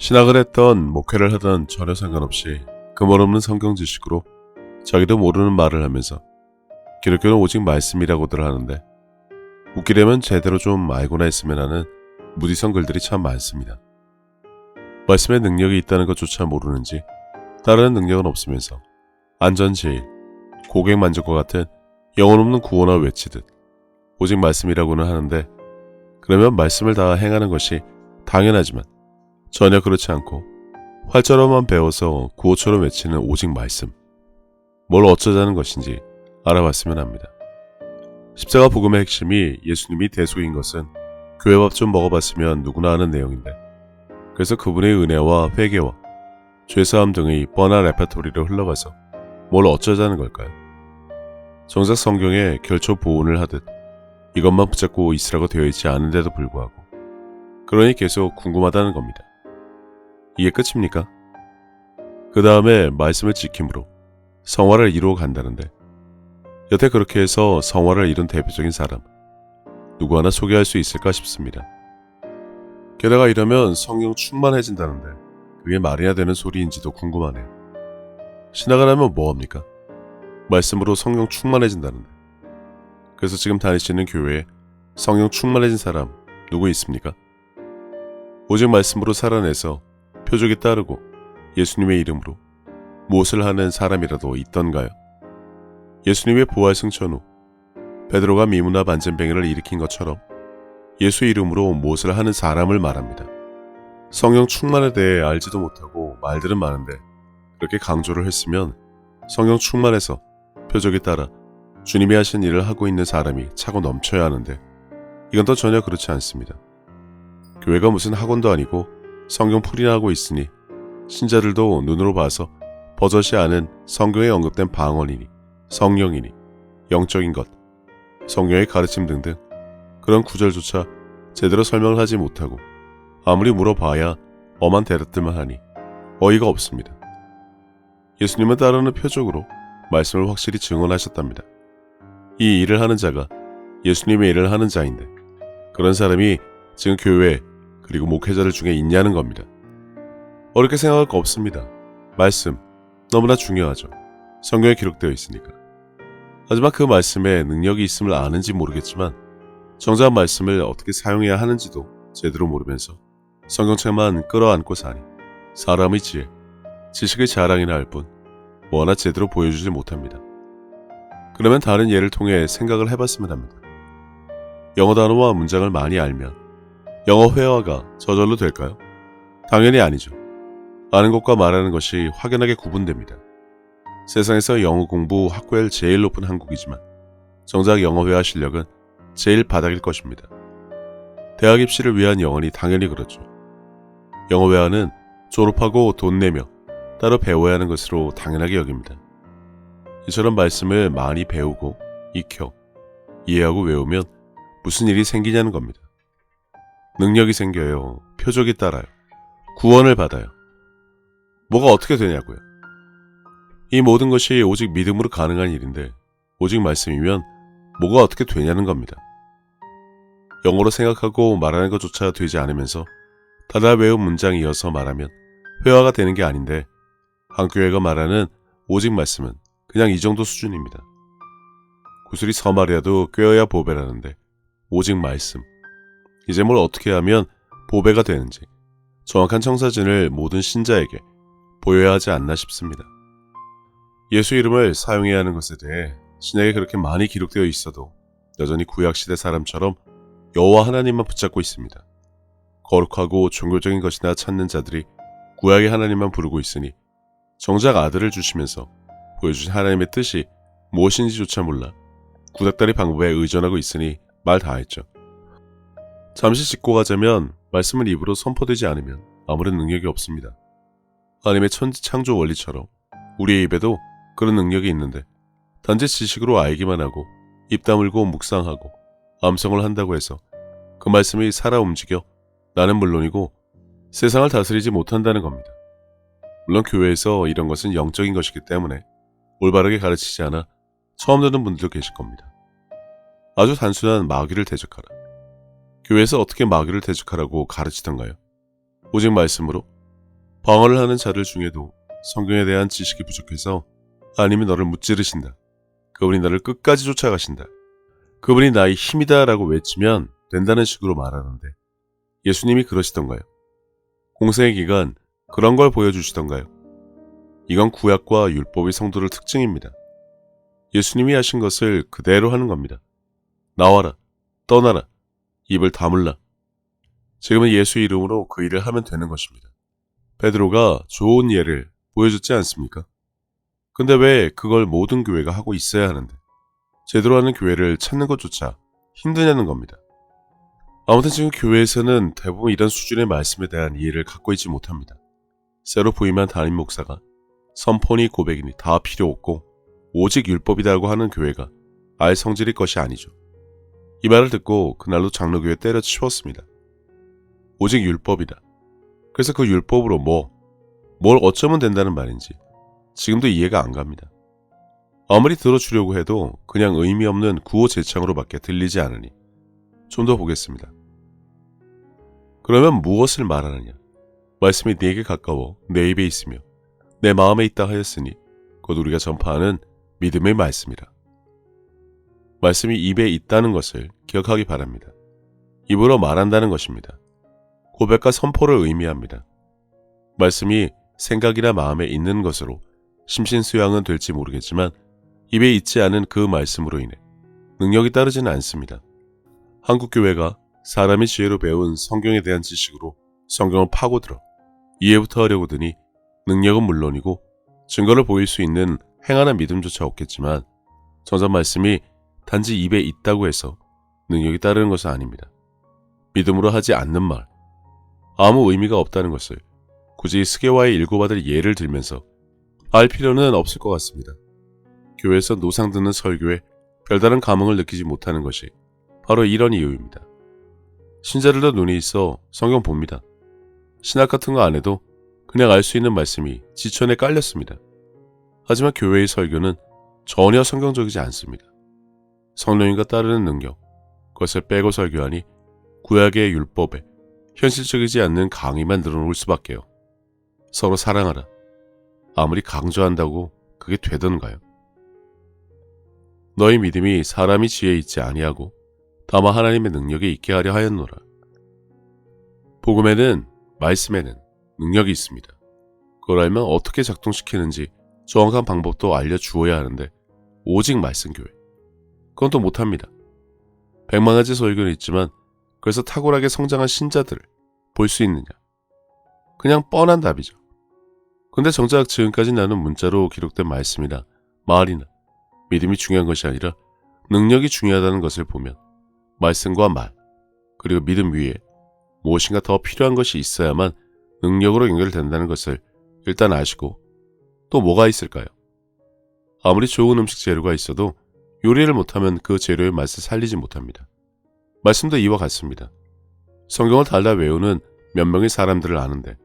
신학을 했던 목회를 하던 전혀 상관없이 근본 없는 성경 지식으로 자기도 모르는 말을 하면서 기독교는 오직 말씀이라고들 하는데 웃기려면 제대로 좀 알고나 했으면 하는 무디성 글들이 참 많습니다. 말씀에 능력이 있다는 것조차 모르는지 다른 능력은 없으면서 안전제일, 고객만족과 같은 영혼 없는 구호나 외치듯 오직 말씀이라고는 하는데 그러면 말씀을 다 행하는 것이 당연하지만 전혀 그렇지 않고 활자로만 배워서 구호처럼 외치는 오직 말씀. 뭘 어쩌자는 것인지 알아봤으면 합니다. 십자가 복음의 핵심이 예수님이 대속인 것은 교회밥 좀 먹어봤으면 누구나 아는 내용인데 그래서 그분의 은혜와 회개와 죄사함 등의 뻔한 레퍼토리로 흘러가서 뭘 어쩌자는 걸까요? 정작 성경에 결초 보온을 하듯 이것만 붙잡고 있으라고 되어 있지 않은데도 불구하고 그러니 계속 궁금하다는 겁니다. 이게 끝입니까? 그 다음에 말씀을 지킴으로 성화를 이루어 간다는데 여태 그렇게 해서 성화를 이룬 대표적인 사람 누구 하나 소개할 수 있을까 싶습니다. 게다가 이러면 성령 충만해진다는데 그게 말이나 되는 소리인지도 궁금하네요. 신학을 하면 뭐합니까? 말씀으로 성령 충만해진다는데 그래서 지금 다니시는 교회에 성령 충만해진 사람 누구 있습니까? 오직 말씀으로 살아내서 표적이 따르고 예수님의 이름으로 무엇을 하는 사람이라도 있던가요? 예수님의 부활 승천 후 베드로가 미문화 만전병이를 일으킨 것처럼 예수 이름으로 무엇을 하는 사람을 말합니다. 성령 충만에 대해 알지도 못하고 말들은 많은데 그렇게 강조를 했으면 성령 충만해서 표적이 따라 주님이 하신 일을 하고 있는 사람이 차고 넘쳐야 하는데 이건 또 전혀 그렇지 않습니다. 교회가 무슨 학원도 아니고 성경 풀이나 하고 있으니 신자들도 눈으로 봐서 버젓이 아는 성경에 언급된 방언이니 성령이니 영적인 것, 성경의 가르침 등등 그런 구절조차 제대로 설명을 하지 못하고 아무리 물어봐야 엄한 대답들만 하니 어이가 없습니다. 예수님은 따르는 표적으로 말씀을 확실히 증언하셨답니다. 이 일을 하는 자가 예수님의 일을 하는 자인데 그런 사람이 지금 교회 그리고 목회자들 중에 있냐는 겁니다. 어렵게 생각할 거 없습니다. 말씀 너무나 중요하죠. 성경에 기록되어 있으니까. 하지만 그 말씀에 능력이 있음을 아는지 모르겠지만 정작 말씀을 어떻게 사용해야 하는지도 제대로 모르면서 성경책만 끌어안고 사니 사람의 지혜, 지식의 자랑이나 할 뿐 뭐 하나 제대로 보여주지 못합니다. 그러면 다른 예를 통해 생각을 해봤으면 합니다. 영어 단어와 문장을 많이 알면 영어 회화가 저절로 될까요? 당연히 아니죠. 아는 것과 말하는 것이 확연하게 구분됩니다. 세상에서 영어 공부 학구열 제일 높은 한국이지만 정작 영어 회화 실력은 제일 바닥일 것입니다. 대학 입시를 위한 영어니 당연히 그렇죠. 영어 회화는 졸업하고 돈 내며 따로 배워야 하는 것으로 당연하게 여깁니다. 이처럼 말씀을 많이 배우고 익혀 이해하고 외우면 무슨 일이 생기냐는 겁니다. 능력이 생겨요. 표적이 따라요. 구원을 받아요. 뭐가 어떻게 되냐고요. 이 모든 것이 오직 믿음으로 가능한 일인데 오직 말씀이면 뭐가 어떻게 되냐는 겁니다. 영어로 생각하고 말하는 것조차 되지 않으면서 다다 외운 문장 이어서 말하면 회화가 되는 게 아닌데 한 교회가 말하는 오직 말씀은 그냥 이 정도 수준입니다. 구슬이 서말이라도 꿰어야 보배라는데 오직 말씀. 이제 뭘 어떻게 하면 보배가 되는지 정확한 청사진을 모든 신자에게 보여야 하지 않나 싶습니다. 예수 이름을 사용해야 하는 것에 대해 신약에 그렇게 많이 기록되어 있어도 여전히 구약시대 사람처럼 여호와 하나님만 붙잡고 있습니다. 거룩하고 종교적인 것이나 찾는 자들이 구약의 하나님만 부르고 있으니 정작 아들을 주시면서 보여주신 하나님의 뜻이 무엇인지조차 몰라 구닥다리 방법에 의존하고 있으니 말 다했죠. 잠시 짚고 가자면 말씀은 입으로 선포되지 않으면 아무런 능력이 없습니다. 하나님의 천지 창조 원리처럼 우리의 입에도 그런 능력이 있는데 단지 지식으로 알기만 하고 입 다물고 묵상하고 암송을 한다고 해서 그 말씀이 살아 움직여 나는 물론이고 세상을 다스리지 못한다는 겁니다. 물론 교회에서 이런 것은 영적인 것이기 때문에 올바르게 가르치지 않아 처음 듣는 분들도 계실 겁니다. 아주 단순한 마귀를 대적하라. 교회에서 어떻게 마귀를 대적하라고 가르치던가요? 오직 말씀으로 방언을 하는 자들 중에도 성경에 대한 지식이 부족해서 아니면 너를 무찌르신다. 그분이 너를 끝까지 쫓아가신다. 그분이 나의 힘이다 라고 외치면 된다는 식으로 말하는데 예수님이 그러시던가요? 공생의 기간 그런 걸 보여주시던가요? 이건 구약과 율법의 성도를 특징입니다. 예수님이 하신 것을 그대로 하는 겁니다. 나와라, 떠나라, 입을 다물라. 지금은 예수 이름으로 그 일을 하면 되는 것입니다. 베드로가 좋은 예를 보여줬지 않습니까? 근데 왜 그걸 모든 교회가 하고 있어야 하는데 제대로 하는 교회를 찾는 것조차 힘드냐는 겁니다. 아무튼 지금 교회에서는 대부분 이런 수준의 말씀에 대한 이해를 갖고 있지 못합니다. 새로 부임한 담임 목사가 선포니 고백이니 다 필요 없고 오직 율법이다라고 하는 교회가 알 성질일 것이 아니죠. 이 말을 듣고 그날로 장로교회 때려치웠습니다. 오직 율법이다. 그래서 그 율법으로 뭘 어쩌면 된다는 말인지 지금도 이해가 안 갑니다. 아무리 들어주려고 해도 그냥 의미 없는 구호제창으로밖에 들리지 않으니 좀 더 보겠습니다. 그러면 무엇을 말하느냐? 말씀이 네게 가까워 내 입에 있으며 내 마음에 있다 하였으니 곧 우리가 전파하는 믿음의 말씀이라. 말씀이 입에 있다는 것을 기억하기 바랍니다. 입으로 말한다는 것입니다. 고백과 선포를 의미합니다. 말씀이 생각이나 마음에 있는 것으로 심신수양은 될지 모르겠지만 입에 있지 않은 그 말씀으로 인해 능력이 따르지는 않습니다. 한국교회가 사람이 지혜로 배운 성경에 대한 지식으로 성경을 파고들어 이해부터 하려고 드니 능력은 물론이고 증거를 보일 수 있는 행하는 믿음조차 없겠지만 정작 말씀이 단지 입에 있다고 해서 능력이 따르는 것은 아닙니다. 믿음으로 하지 않는 말, 아무 의미가 없다는 것을 굳이 스게와의 일고받을 예를 들면서 알 필요는 없을 것 같습니다. 교회에서 노상 듣는 설교에 별다른 감흥을 느끼지 못하는 것이 바로 이런 이유입니다. 신자들도 눈이 있어 성경 봅니다. 신학 같은 거 안 해도 그냥 알 수 있는 말씀이 지천에 깔렸습니다. 하지만 교회의 설교는 전혀 성경적이지 않습니다. 성령님과 따르는 능력, 그것을 빼고 설교하니 구약의 율법에 현실적이지 않는 강의만 늘어놓을 수밖에요. 서로 사랑하라. 아무리 강조한다고 그게 되던가요? 너희 믿음이 사람이 지혜에 있지 아니하고 다만 하나님의 능력에 있게 하려 하였노라. 복음에는 말씀에는 능력이 있습니다. 그걸 알면 어떻게 작동시키는지 정확한 방법도 알려주어야 하는데 오직 말씀교회. 그건 또 못합니다. 백만가지 설교는 있지만 그래서 탁월하게 성장한 신자들을 볼 수 있느냐. 그냥 뻔한 답이죠. 근데 정작 지금까지 나눈 문자로 기록된 말씀이나 말이나 믿음이 중요한 것이 아니라 능력이 중요하다는 것을 보면 말씀과 말 그리고 믿음 위에 무엇인가 더 필요한 것이 있어야만 능력으로 연결된다는 것을 일단 아시고 또 뭐가 있을까요? 아무리 좋은 음식 재료가 있어도 요리를 못하면 그 재료의 맛을 살리지 못합니다. 말씀도 이와 같습니다. 성경을 달라 외우는 몇 명의 사람들을 아는데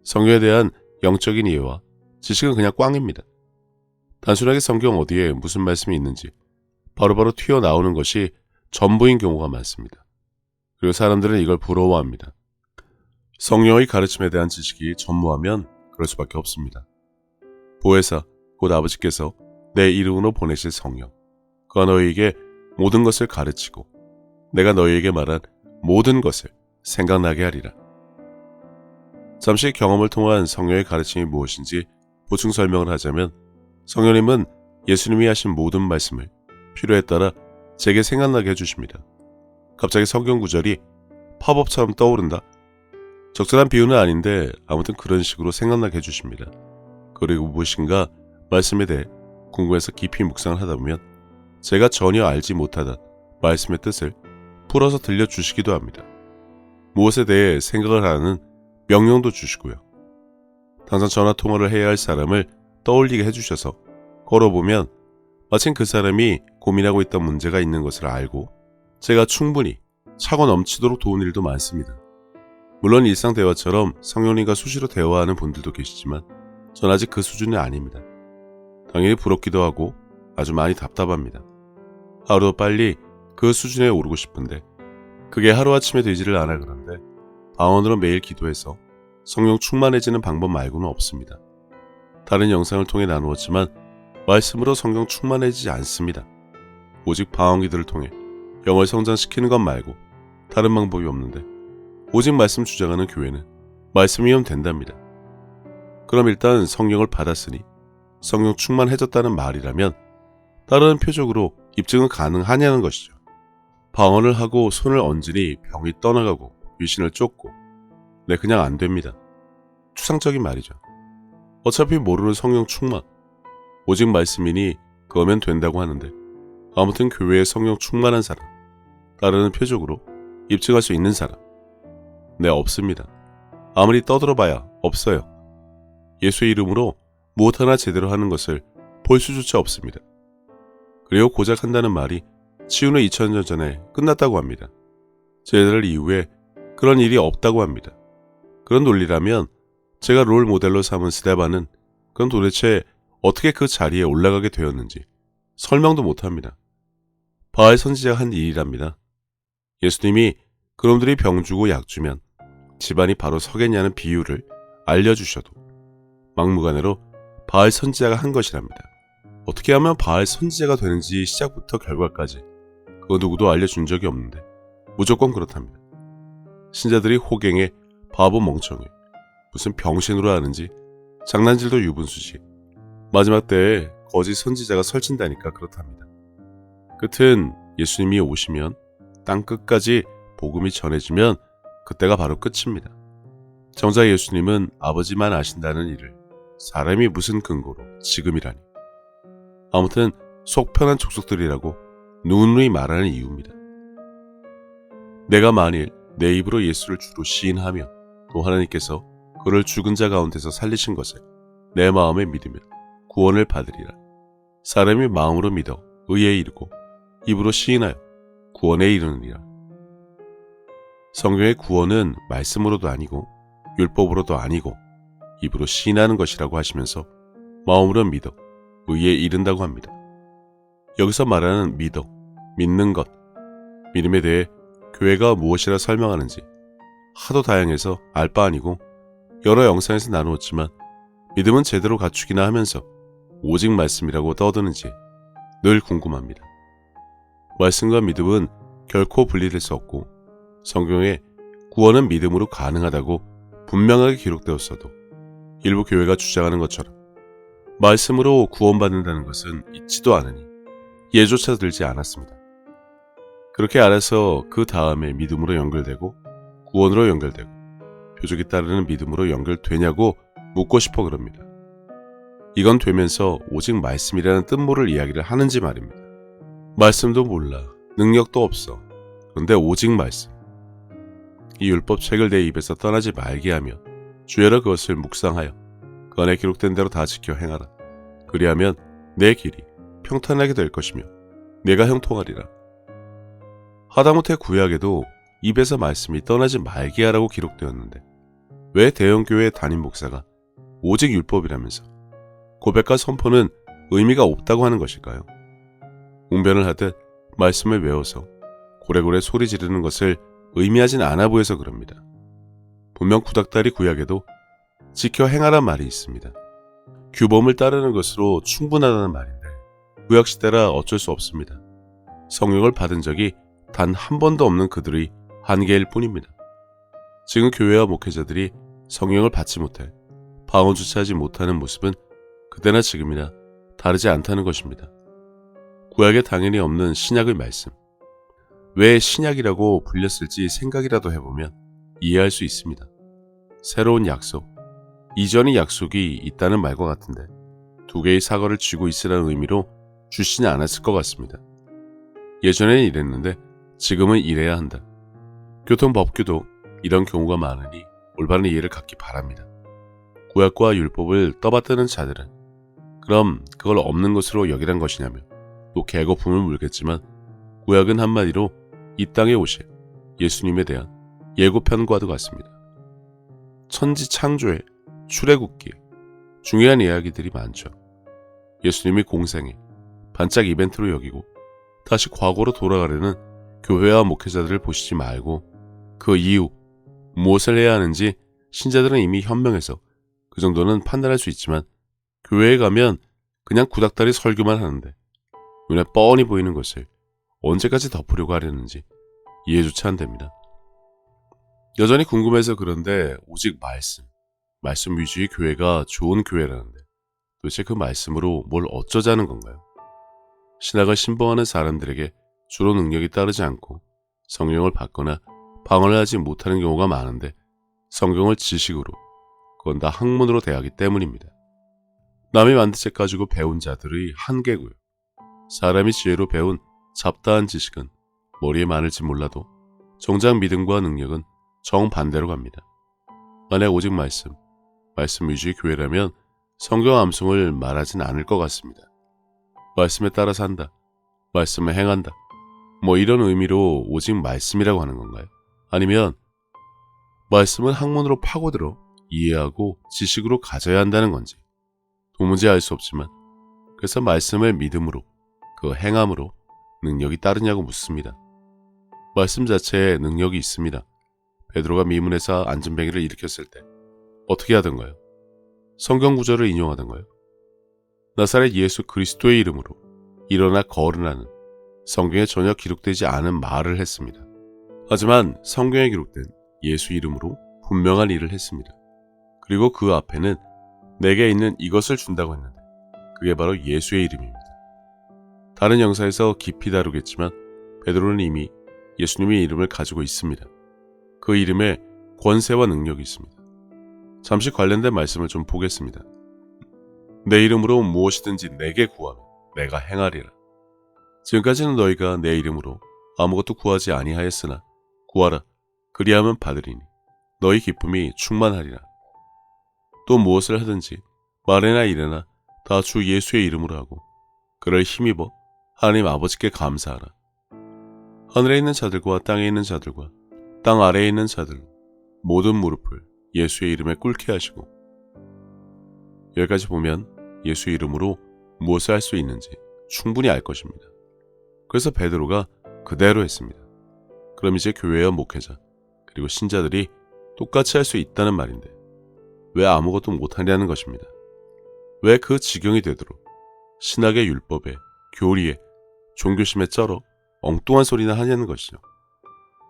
성경에 대한 영적인 이해와 지식은 그냥 꽝입니다. 단순하게 성경 어디에 무슨 말씀이 있는지 바로바로 튀어나오는 것이 전부인 경우가 많습니다. 그리고 사람들은 이걸 부러워합니다. 성령의 가르침에 대한 지식이 전무하면 그럴 수밖에 없습니다. 보혜사, 곧 아버지께서 내 이름으로 보내실 성령, 그가 너희에게 모든 것을 가르치고 내가 너희에게 말한 모든 것을 생각나게 하리라. 잠시 경험을 통한 성령의 가르침이 무엇인지 보충 설명을 하자면 성령님은 예수님이 하신 모든 말씀을 필요에 따라 제게 생각나게 해주십니다. 갑자기 성경 구절이 팝업처럼 떠오른다? 적절한 비유는 아닌데 아무튼 그런 식으로 생각나게 해주십니다. 그리고 무엇인가 말씀에 대해 궁금해서 깊이 묵상을 하다 보면 제가 전혀 알지 못하던 말씀의 뜻을 풀어서 들려주시기도 합니다. 무엇에 대해 생각을 하는 명령도 주시고요. 당장 전화통화를 해야 할 사람을 떠올리게 해주셔서 걸어보면 마침 그 사람이 고민하고 있던 문제가 있는 것을 알고 제가 충분히 차고 넘치도록 도운 일도 많습니다. 물론 일상 대화처럼 성령님과 수시로 대화하는 분들도 계시지만 전 아직 그 수준이 아닙니다. 당연히 부럽기도 하고 아주 많이 답답합니다. 하루도 빨리 그 수준에 오르고 싶은데 그게 하루아침에 되지를 않아. 그런데 방언으로 매일 기도해서 성령 충만해지는 방법 말고는 없습니다. 다른 영상을 통해 나누었지만 말씀으로 성령 충만해지지 않습니다. 오직 방언기들을 통해 영을 성장시키는 것 말고 다른 방법이 없는데 오직 말씀 주장하는 교회는 말씀이면 된답니다. 그럼 일단 성령을 받았으니 성령 충만해졌다는 말이라면 따르는 표적으로 입증은 가능하냐는 것이죠. 방언을 하고 손을 얹으니 병이 떠나가고 귀신을 쫓고 그냥 안 됩니다. 추상적인 말이죠. 어차피 모르는 성령 충만, 오직 말씀이니 그거면 된다고 하는데 아무튼 교회에 성령 충만한 사람, 따르는 표적으로 입증할 수 있는 사람 없습니다. 아무리 떠들어봐야 없어요. 예수의 이름으로 무엇 하나 제대로 하는 것을 볼 수조차 없습니다. 그리고 고작 한다는 말이 치유는 2000년 전에 끝났다고 합니다. 제자들 이후에 그런 일이 없다고 합니다. 그런 논리라면 제가 롤 모델로 삼은 스데반은 그럼 도대체 어떻게 그 자리에 올라가게 되었는지 설명도 못합니다. 바알 선지자가 한 일이랍니다. 예수님이 그놈들이 병 주고 약 주면 집안이 바로 서겠냐는 비유를 알려주셔도 막무가내로 바알 선지자가 한 것이랍니다. 어떻게 하면 바알 선지자가 되는지 시작부터 결과까지 그거 누구도 알려준 적이 없는데 무조건 그렇답니다. 신자들이 호갱에 바보 멍청해 무슨 병신으로 하는지 장난질도 유분수지 마지막 때에 거짓 선지자가 설친다니까 그렇답니다. 끝은 예수님이 오시면 땅끝까지 복음이 전해지면 그때가 바로 끝입니다. 정작 예수님은 아버지만 아신다는 일을 사람이 무슨 근거로 지금이라니. 아무튼 속 편한 족속들이라고 누누이 말하는 이유입니다. 내가 만일 내 입으로 예수를 주로 시인하며 또 하나님께서 그를 죽은 자 가운데서 살리신 것을 내 마음에 믿으면 구원을 받으리라. 사람이 마음으로 믿어 의에 이르고 입으로 시인하여 구원에 이르느니라. 성경의 구원은 말씀으로도 아니고 율법으로도 아니고 입으로 시인하는 것이라고 하시면서 마음으로 믿어 의에 이른다고 합니다. 여기서 말하는 믿어, 믿는 것, 믿음에 대해 교회가 무엇이라 설명하는지 하도 다양해서 알 바 아니고 여러 영상에서 나누었지만 믿음은 제대로 갖추기나 하면서 오직 말씀이라고 떠드는지 늘 궁금합니다. 말씀과 믿음은 결코 분리될 수 없고 성경에 구원은 믿음으로 가능하다고 분명하게 기록되었어도 일부 교회가 주장하는 것처럼 말씀으로 구원받는다는 것은 있지도 않으니 예조차 들지 않았습니다. 그렇게 알아서 그 다음에 믿음으로 연결되고 구원으로 연결되고 표적이 따르는 믿음으로 연결되냐고 묻고 싶어 그럽니다. 이건 되면서 오직 말씀이라는 뜻모를 이야기를 하는지 말입니다. 말씀도 몰라, 능력도 없어. 그런데 오직 말씀. 이 율법책을 내 입에서 떠나지 말게 하며 주여라 그것을 묵상하여 그 안에 기록된 대로 다 지켜 행하라. 그리하면 내 길이 평탄하게 될 것이며 내가 형통하리라. 하다못해 구약에도 입에서 말씀이 떠나지 말게 하라고 기록되었는데 왜 대형교회 담임 목사가 오직 율법이라면서 고백과 선포는 의미가 없다고 하는 것일까요? 웅변을 하듯 말씀을 외워서 고래고래 소리 지르는 것을 의미하진 않아 보여서 그럽니다. 분명 구닥다리 구약에도 지켜 행하란 말이 있습니다. 규범을 따르는 것으로 충분하다는 말인데 구약시대라 어쩔 수 없습니다. 성령을 받은 적이 단 한 번도 없는 그들의 한계일 뿐입니다. 지금 교회와 목회자들이 성령을 받지 못해 방언조차 하지 못하는 모습은 그때나 지금이나 다르지 않다는 것입니다. 구약에 당연히 없는 신약의 말씀. 왜 신약이라고 불렸을지 생각이라도 해보면 이해할 수 있습니다. 새로운 약속, 이전의 약속이 있다는 말과 같은데 두 개의 사과를 쥐고 있으라는 의미로 주시지 않았을 것 같습니다. 예전에는 이랬는데 지금은 이래야 한다. 교통법규도 이런 경우가 많으니 올바른 이해를 갖기 바랍니다. 구약과 율법을 떠받드는 자들은 그럼 그걸 없는 것으로 여기란 것이냐며 또 개거품을 물겠지만 구약은 한마디로 이 땅에 오실 예수님에 대한 예고편과도 같습니다. 천지 창조에 출애굽기에 중요한 이야기들이 많죠. 예수님이 공생에 반짝 이벤트로 여기고 다시 과거로 돌아가려는 교회와 목회자들을 보시지 말고 그 이후 무엇을 해야 하는지 신자들은 이미 현명해서 그 정도는 판단할 수 있지만 교회에 가면 그냥 구닥다리 설교만 하는데 눈에 뻔히 보이는 것을 언제까지 덮으려고 하려는지 이해조차 안 됩니다. 여전히 궁금해서 그런데 오직 말씀 위주의 교회가 좋은 교회라는데 도대체 그 말씀으로 뭘 어쩌자는 건가요? 신학을 신봉하는 사람들에게 주로 능력이 따르지 않고 성경을 받거나 방언을 하지 못하는 경우가 많은데 성경을 지식으로, 그건 다 학문으로 대하기 때문입니다. 남이 만든 책 가지고 배운 자들의 한계고요. 사람이 지혜로 배운 잡다한 지식은 머리에 많을지 몰라도 정작 믿음과 능력은 정반대로 갑니다. 만약 오직 말씀 위주의 교회라면 성경 암송을 말하진 않을 것 같습니다. 말씀에 따라 산다, 말씀을 행한다, 뭐 이런 의미로 오직 말씀이라고 하는 건가요? 아니면 말씀은 학문으로 파고들어 이해하고 지식으로 가져야 한다는 건지 도무지 알 수 없지만 그래서 말씀을 믿음으로, 그 행함으로 능력이 따르냐고 묻습니다. 말씀 자체에 능력이 있습니다. 베드로가 미문에서 안전뱅이를 일으켰을 때 어떻게 하던가요? 성경 구절을 인용하던가요? 나사렛 예수 그리스도의 이름으로 일어나 거르라는 성경에 전혀 기록되지 않은 말을 했습니다. 하지만 성경에 기록된 예수 이름으로 분명한 일을 했습니다. 그리고 그 앞에는 내게 있는 이것을 준다고 했는데 그게 바로 예수의 이름입니다. 다른 영상에서 깊이 다루겠지만 베드로는 이미 예수님의 이름을 가지고 있습니다. 그 이름에 권세와 능력이 있습니다. 잠시 관련된 말씀을 좀 보겠습니다. 내 이름으로 무엇이든지 내게 구하면 내가 행하리라. 지금까지는 너희가 내 이름으로 아무것도 구하지 아니하였으나 구하라, 그리하면 받으리니 너희 기쁨이 충만하리라. 또 무엇을 하든지 말이나 일이나 다 주 예수의 이름으로 하고 그를 힘입어 하나님 아버지께 감사하라. 하늘에 있는 자들과 땅에 있는 자들과 땅 아래에 있는 자들 모든 무릎을 예수의 이름에 꿇게 하시고. 여기까지 보면 예수 이름으로 무엇을 할 수 있는지 충분히 알 것입니다. 그래서 베드로가 그대로 했습니다. 그럼 이제 교회와 목회자 그리고 신자들이 똑같이 할 수 있다는 말인데 왜 아무것도 못하냐는 것입니다. 왜 그 지경이 되도록 신학의 율법에, 교리에, 종교심에 쩔어 엉뚱한 소리나 하냐는 것이죠.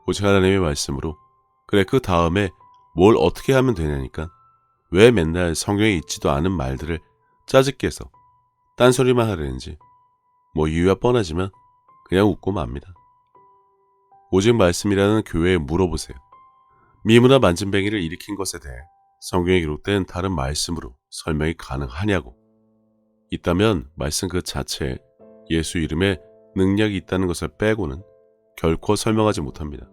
오직 하나님의 말씀으로 그래 그 다음에 뭘 어떻게 하면 되냐니까 왜 맨날 성경에 있지도 않은 말들을 짜집게 해서 딴소리만 하려는지 뭐 이유야 뻔하지만 그냥 웃고 맙니다. 오직 말씀이라는 교회에 물어보세요. 미문화 만진뱅이를 일으킨 것에 대해 성경에 기록된 다른 말씀으로 설명이 가능하냐고. 있다면 말씀 그 자체에 예수 이름에 능력이 있다는 것을 빼고는 결코 설명하지 못합니다.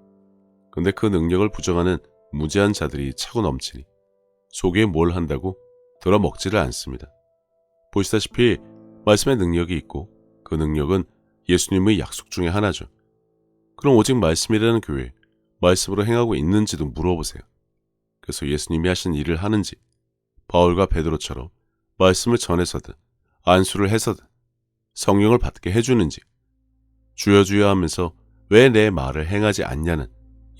근데 그 능력을 부정하는 무지한 자들이 차고 넘치니 속에 뭘 한다고 들어먹지를 않습니다. 보시다시피 말씀에 능력이 있고 그 능력은 예수님의 약속 중에 하나죠. 그럼 오직 말씀이라는 교회, 말씀으로 행하고 있는지도 물어보세요. 그래서 예수님이 하신 일을 하는지, 바울과 베드로처럼 말씀을 전해서든 안수를 해서든 성령을 받게 해주는지, 주여 주여 하면서 왜 내 말을 행하지 않냐는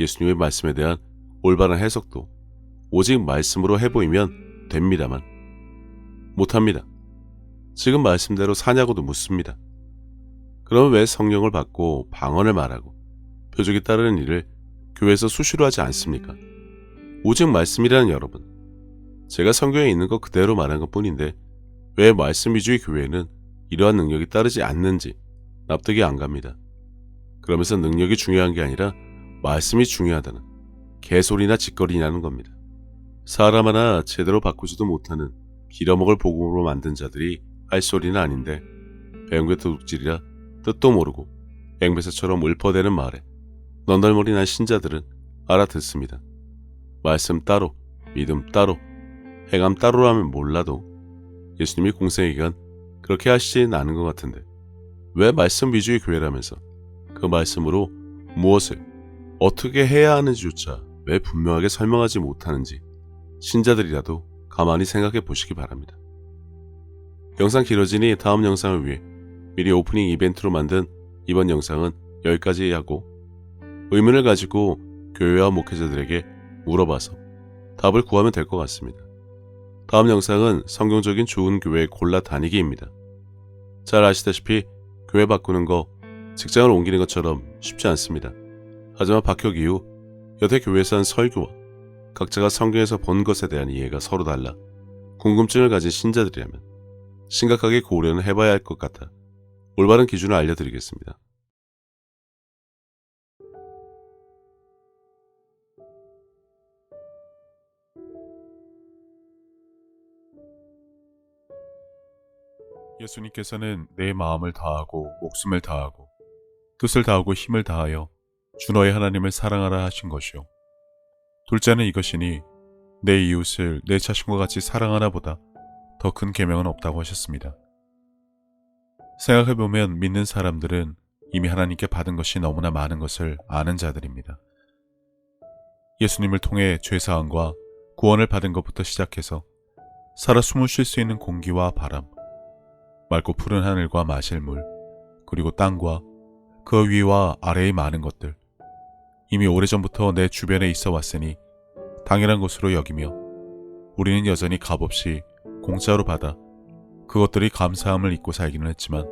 예수님의 말씀에 대한 올바른 해석도 오직 말씀으로 해보이면 됩니다만 못합니다. 지금 말씀대로 사냐고도 묻습니다. 그럼 왜 성령을 받고 방언을 말하고 표적이 따르는 일을 교회에서 수시로 하지 않습니까? 오직 말씀이라는 여러분, 제가 성경에 있는 것 그대로 말한 것뿐인데 왜 말씀 위주의 교회는 이러한 능력이 따르지 않는지 납득이 안 갑니다. 그러면서 능력이 중요한 게 아니라 말씀이 중요하다는 개소리나 짓거리냐는 겁니다. 사람 하나 제대로 바꾸지도 못하는 빌어먹을 복음으로 만든 자들이 할 소리는 아닌데 배은교 도둑질이라 뜻도 모르고 앵베사처럼 읊어대는 말에 넌덜머리난 신자들은 알아듣습니다. 말씀 따로, 믿음 따로, 행함 따로라면 몰라도 예수님이 공생의 기간 그렇게 하시지는 않은 것 같은데 왜 말씀 위주의 교회라면서 그 말씀으로 무엇을 어떻게 해야 하는지조차 왜 분명하게 설명하지 못하는지 신자들이라도 가만히 생각해 보시기 바랍니다. 영상 길어지니 다음 영상을 위해 미리 오프닝 이벤트로 만든 이번 영상은 여기까지 하고 의문을 가지고 교회와 목회자들에게 물어봐서 답을 구하면 될 것 같습니다. 다음 영상은 성경적인 좋은 교회 골라 다니기입니다. 잘 아시다시피 교회 바꾸는 거 직장을 옮기는 것처럼 쉽지 않습니다. 하지만 박혁 이후 여태 교회에서 한 설교와 각자가 성경에서 본 것에 대한 이해가 서로 달라 궁금증을 가진 신자들이라면 심각하게 고려는 해봐야 할 것 같아 올바른 기준을 알려드리겠습니다. 예수님께서는 내 마음을 다하고 목숨을 다하고 뜻을 다하고 힘을 다하여 주 너의 하나님을 사랑하라 하신 것이요. 둘째는 이것이니 내 이웃을 내 자신과 같이 사랑하나 보다 더 큰 계명은 없다고 하셨습니다. 생각해보면 믿는 사람들은 이미 하나님께 받은 것이 너무나 많은 것을 아는 자들입니다. 예수님을 통해 죄사함과 구원을 받은 것부터 시작해서 살아 숨을 쉴 수 있는 공기와 바람, 맑고 푸른 하늘과 마실 물, 그리고 땅과 그 위와 아래의 많은 것들, 이미 오래전부터 내 주변에 있어 왔으니 당연한 것으로 여기며 우리는 여전히 값없이 공짜로 받아 그것들이 감사함을 잊고 살기는 했지만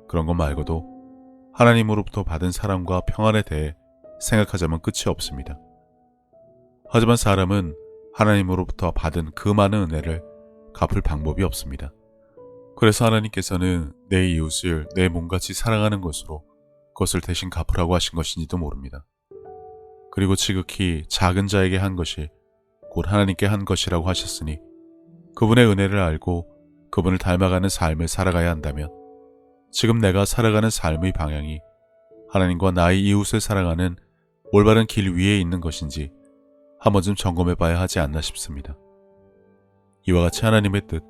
그런 것 말고도 하나님으로부터 받은 사랑과 평안에 대해 생각하자면 끝이 없습니다. 하지만 사람은 하나님으로부터 받은 그 많은 은혜를 갚을 방법이 없습니다. 그래서 하나님께서는 내 이웃을 내 몸같이 사랑하는 것으로 그것을 대신 갚으라고 하신 것인지도 모릅니다. 그리고 지극히 작은 자에게 한 것이 곧 하나님께 한 것이라고 하셨으니 그분의 은혜를 알고 그분을 닮아가는 삶을 살아가야 한다면 지금 내가 살아가는 삶의 방향이 하나님과 나의 이웃을 사랑하는 올바른 길 위에 있는 것인지 한 번쯤 점검해 봐야 하지 않나 싶습니다. 이와 같이 하나님의 뜻,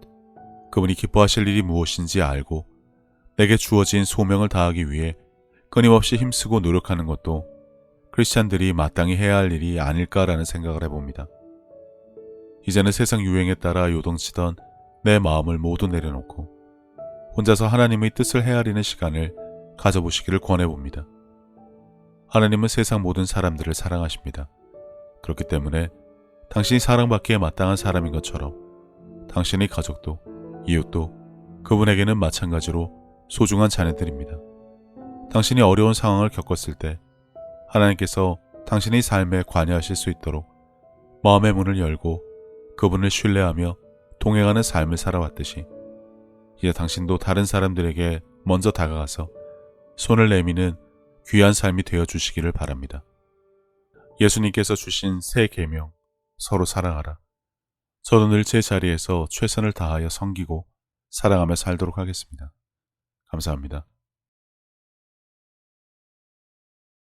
그분이 기뻐하실 일이 무엇인지 알고 내게 주어진 소명을 다하기 위해 끊임없이 힘쓰고 노력하는 것도 크리스찬들이 마땅히 해야 할 일이 아닐까라는 생각을 해봅니다. 이제는 세상 유행에 따라 요동치던 내 마음을 모두 내려놓고 혼자서 하나님의 뜻을 헤아리는 시간을 가져보시기를 권해봅니다. 하나님은 세상 모든 사람들을 사랑하십니다. 그렇기 때문에 당신이 사랑받기에 마땅한 사람인 것처럼 당신의 가족도 이웃도 그분에게는 마찬가지로 소중한 자녀들입니다. 당신이 어려운 상황을 겪었을 때 하나님께서 당신의 삶에 관여하실 수 있도록 마음의 문을 열고 그분을 신뢰하며 동행하는 삶을 살아왔듯이 이제 당신도 다른 사람들에게 먼저 다가가서 손을 내미는 귀한 삶이 되어주시기를 바랍니다. 예수님께서 주신 새 계명, 서로 사랑하라. 저도 늘 제 자리에서 최선을 다하여 섬기고 사랑하며 살도록 하겠습니다. 감사합니다.